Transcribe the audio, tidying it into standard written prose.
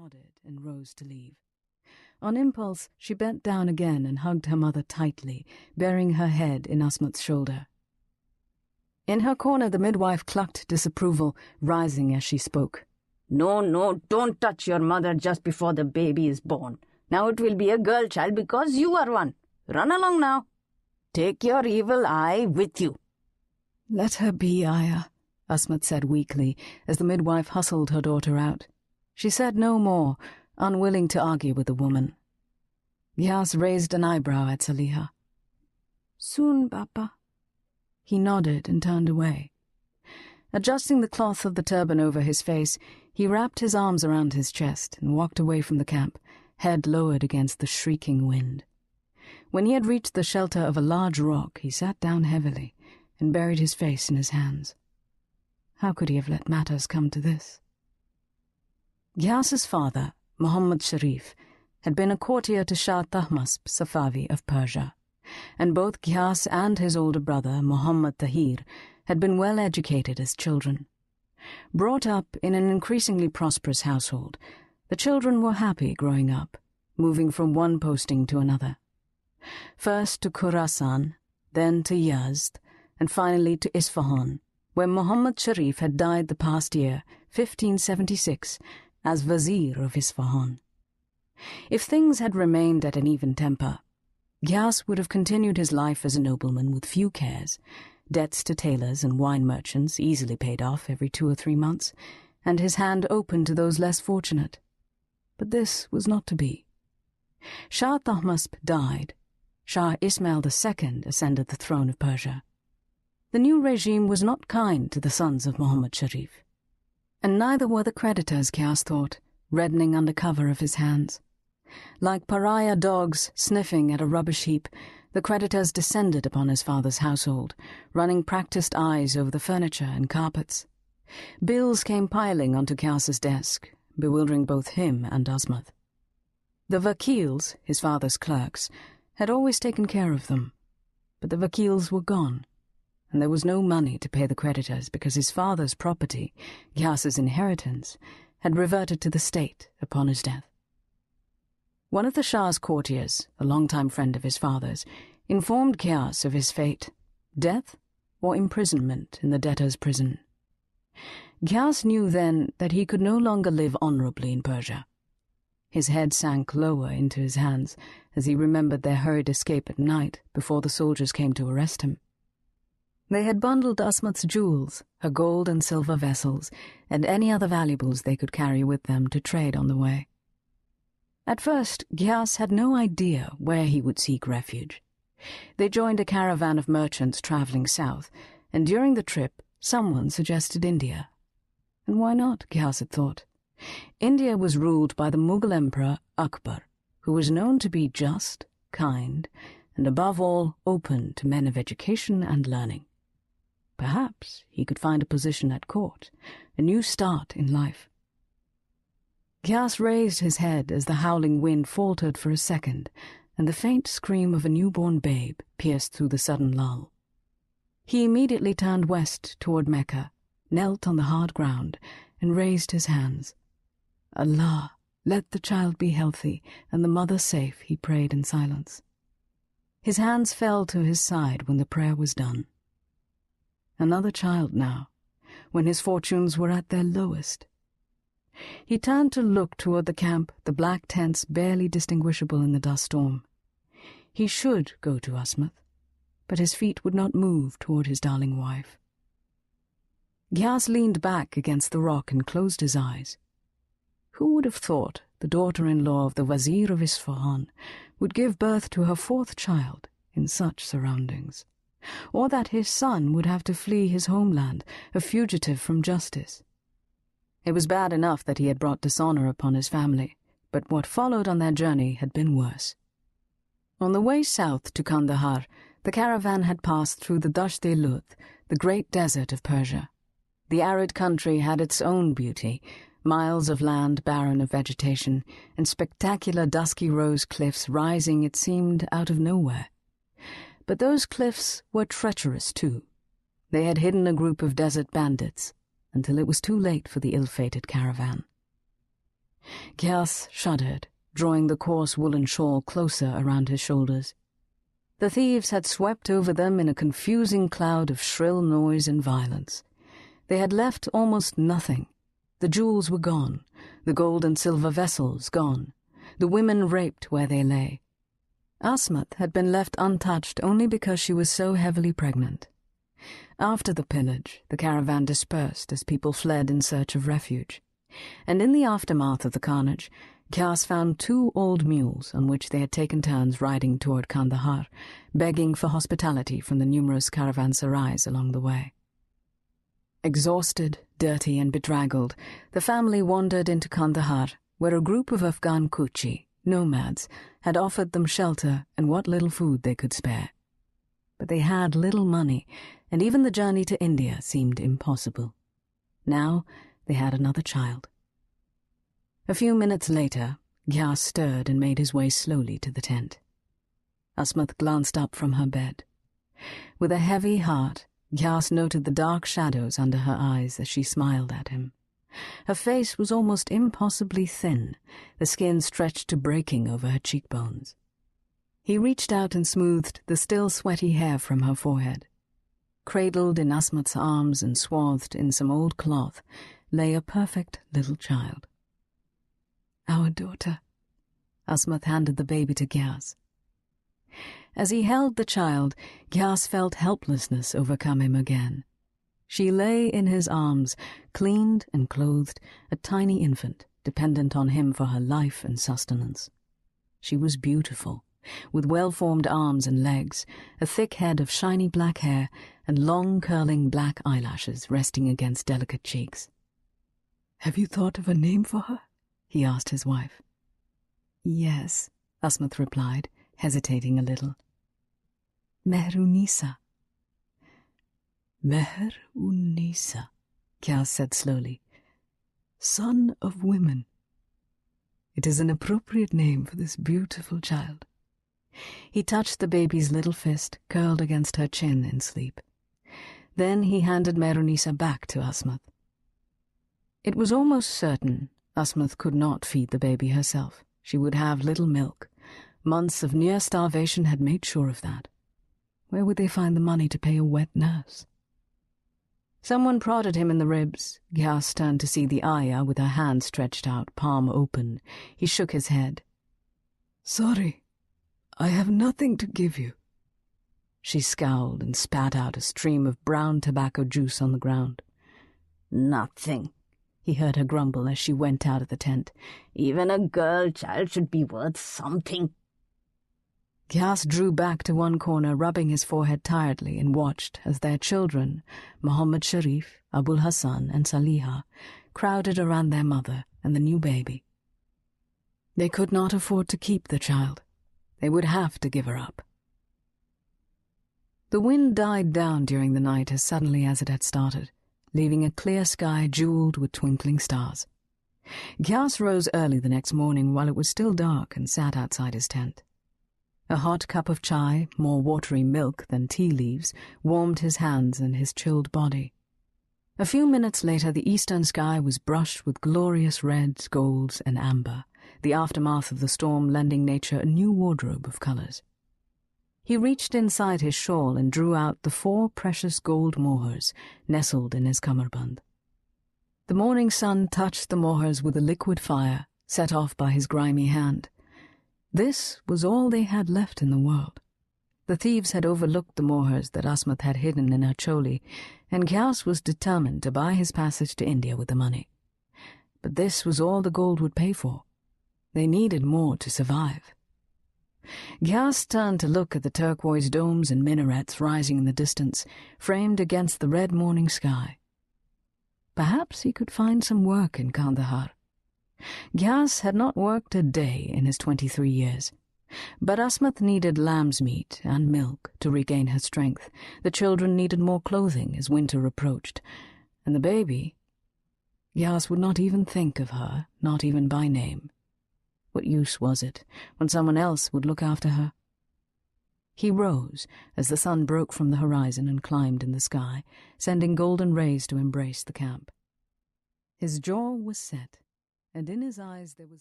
nodded and rose to leave. On impulse, she bent down again and hugged her mother tightly, burying her head in Asmat's shoulder. In her corner, the midwife clucked disapproval, rising as she spoke. No, don't touch your mother just before the baby is born. Now it will be a girl child because you are one. Run along now. Take your evil eye with you. Let her be, Ayah, Asmat said weakly, as the midwife hustled her daughter out. She said no more, unwilling to argue with the woman. Ghias raised an eyebrow at Saliha. Soon, Papa. He nodded and turned away. Adjusting the cloth of the turban over his face, he wrapped his arms around his chest and walked away from the camp, head lowered against the shrieking wind. When he had reached the shelter of a large rock, he sat down heavily and buried his face in his hands. How could he have let matters come to this? Ghias's father, Muhammad Sharif, had been a courtier to Shah Tahmasp Safavi of Persia, and both Ghias and his older brother, Muhammad Tahir, had been well educated as children. Brought up in an increasingly prosperous household, the children were happy growing up, moving from one posting to another. First to Khurasan, then to Yazd, and finally to Isfahan, where Muhammad Sharif had died the past year, 1576, as Vizier of Isfahan. If things had remained at an even temper, Ghias would have continued his life as a nobleman with few cares, debts to tailors and wine merchants easily paid off every 2 or 3 months, and his hand open to those less fortunate. But this was not to be. Shah Tahmasp died. Shah Ismail II ascended the throne of Persia. The new regime was not kind to the sons of Muhammad Sharif, and neither were the creditors, Ghias thought, reddening under cover of his hands. Like pariah dogs sniffing at a rubbish heap, the creditors descended upon his father's household, running practiced eyes over the furniture and carpets. Bills came piling onto Ghias's desk, bewildering both him and Asmat. The vakils, his father's clerks, had always taken care of them, but the vakils were gone, and there was no money to pay the creditors because his father's property, Ghias's inheritance, had reverted to the state upon his death. One of the Shah's courtiers, a longtime friend of his father's, informed Ghias of his fate, death or imprisonment in the debtor's prison. Ghias knew then that he could no longer live honorably in Persia. His head sank lower into his hands as he remembered their hurried escape at night before the soldiers came to arrest him. They had bundled Asmat's jewels, her gold and silver vessels, and any other valuables they could carry with them to trade on the way. At first, Ghias had no idea where he would seek refuge. They joined a caravan of merchants traveling south, and during the trip, someone suggested India. And why not, Ghias had thought. India was ruled by the Mughal Emperor Akbar, who was known to be just, kind, and above all open to men of education and learning. Perhaps he could find a position at court, a new start in life. Ghias raised his head as the howling wind faltered for a second, and the faint scream of a newborn babe pierced through the sudden lull. He immediately turned west toward Mecca, knelt on the hard ground, and raised his hands. Allah, let the child be healthy and the mother safe, he prayed in silence. His hands fell to his side when the prayer was done. Another child now, when his fortunes were at their lowest. He turned to look toward the camp, the black tents barely distinguishable in the dust storm. He should go to Asmat, but his feet would not move toward his darling wife. Ghias leaned back against the rock and closed his eyes. Who would have thought the daughter-in-law of the Wazir of Isfahan would give birth to her 4th child in such surroundings, or that his son would have to flee his homeland, a fugitive from justice? It was bad enough that he had brought dishonor upon his family, but what followed on their journey had been worse. On the way south to Kandahar, the caravan had passed through the Dasht-e-Luth, the great desert of Persia. The arid country had its own beauty, miles of land barren of vegetation, and spectacular dusky rose cliffs rising, it seemed, out of nowhere. But those cliffs were treacherous too. They had hidden a group of desert bandits, until it was too late for the ill-fated caravan. Gyas shuddered, drawing the coarse woolen shawl closer around his shoulders. The thieves had swept over them in a confusing cloud of shrill noise and violence. They had left almost nothing. The jewels were gone, the gold and silver vessels gone, the women raped where they lay. Asmat had been left untouched only because she was so heavily pregnant. After the pillage, the caravan dispersed as people fled in search of refuge. And in the aftermath of the carnage, Gyas found 2 old mules on which they had taken turns riding toward Kandahar, begging for hospitality from the numerous caravanserais along the way. Exhausted, dirty, and bedraggled, the family wandered into Kandahar, where a group of Afghan Kuchi, nomads, had offered them shelter and what little food they could spare. But they had little money, and even the journey to India seemed impossible. Now they had another child. A few minutes later, Gyas stirred and made his way slowly to the tent. Asmat glanced up from her bed. With a heavy heart, Gyas noted the dark shadows under her eyes as she smiled at him. Her face was almost impossibly thin, the skin stretched to breaking over her cheekbones. He reached out and smoothed the still sweaty hair from her forehead. Cradled in Asmat's arms and swathed in some old cloth lay a perfect little child. "Our daughter." Asmat handed the baby to Gyas. As he held the child, Gyas felt helplessness overcome him again. She lay in his arms, cleaned and clothed, a tiny infant, dependent on him for her life and sustenance. She was beautiful, with well-formed arms and legs, a thick head of shiny black hair, and long curling black eyelashes resting against delicate cheeks. "Have you thought of a name for her?" he asked his wife. "Yes," Asmat replied, hesitating a little. "Mehrunnisa." "Mehrunnisa," Gyas said slowly. "Son of women. It is an appropriate name for this beautiful child." He touched the baby's little fist, curled against her chin in sleep. Then he handed Mehrunnisa back to Asmat. It was almost certain Asmat could not feed the baby herself. She would have little milk. Months of near starvation had made sure of that. Where would they find the money to pay a wet nurse? Someone prodded him in the ribs. Gyas turned to see the ayah with her hand stretched out, palm open. He shook his head. "Sorry, I have nothing to give you." She scowled and spat out a stream of brown tobacco juice on the ground. "Nothing," he heard her grumble as she went out of the tent. "Even a girl child should be worth something." Gyas drew back to one corner, rubbing his forehead tiredly, and watched as their children, Muhammad Sharif, Abul Hassan, and Saliha, crowded around their mother and the new baby. They could not afford to keep the child. They would have to give her up. The wind died down during the night as suddenly as it had started, leaving a clear sky jeweled with twinkling stars. Gyas rose early the next morning while it was still dark and sat outside his tent. A hot cup of chai, more watery milk than tea leaves, warmed his hands and his chilled body. A few minutes later, the eastern sky was brushed with glorious reds, golds, and amber, the aftermath of the storm lending nature a new wardrobe of colors. He reached inside his shawl and drew out the 4 precious gold mohurs nestled in his cummerbund. The morning sun touched the mohurs with a liquid fire, set off by his grimy hand. This was all they had left in the world. The thieves had overlooked the mohurs that Asmat had hidden in her choli, and Gyas was determined to buy his passage to India with the money. But this was all the gold would pay for. They needed more to survive. Gyas turned to look at the turquoise domes and minarets rising in the distance, framed against the red morning sky. Perhaps he could find some work in Kandahar. Gyas had not worked a day in his 23 years. But Asmat needed lamb's meat and milk to regain her strength. The children needed more clothing as winter approached. And the baby... Gyas would not even think of her, not even by name. What use was it when someone else would look after her? He rose as the sun broke from the horizon and climbed in the sky, sending golden rays to embrace the camp. His jaw was set, and in his eyes there was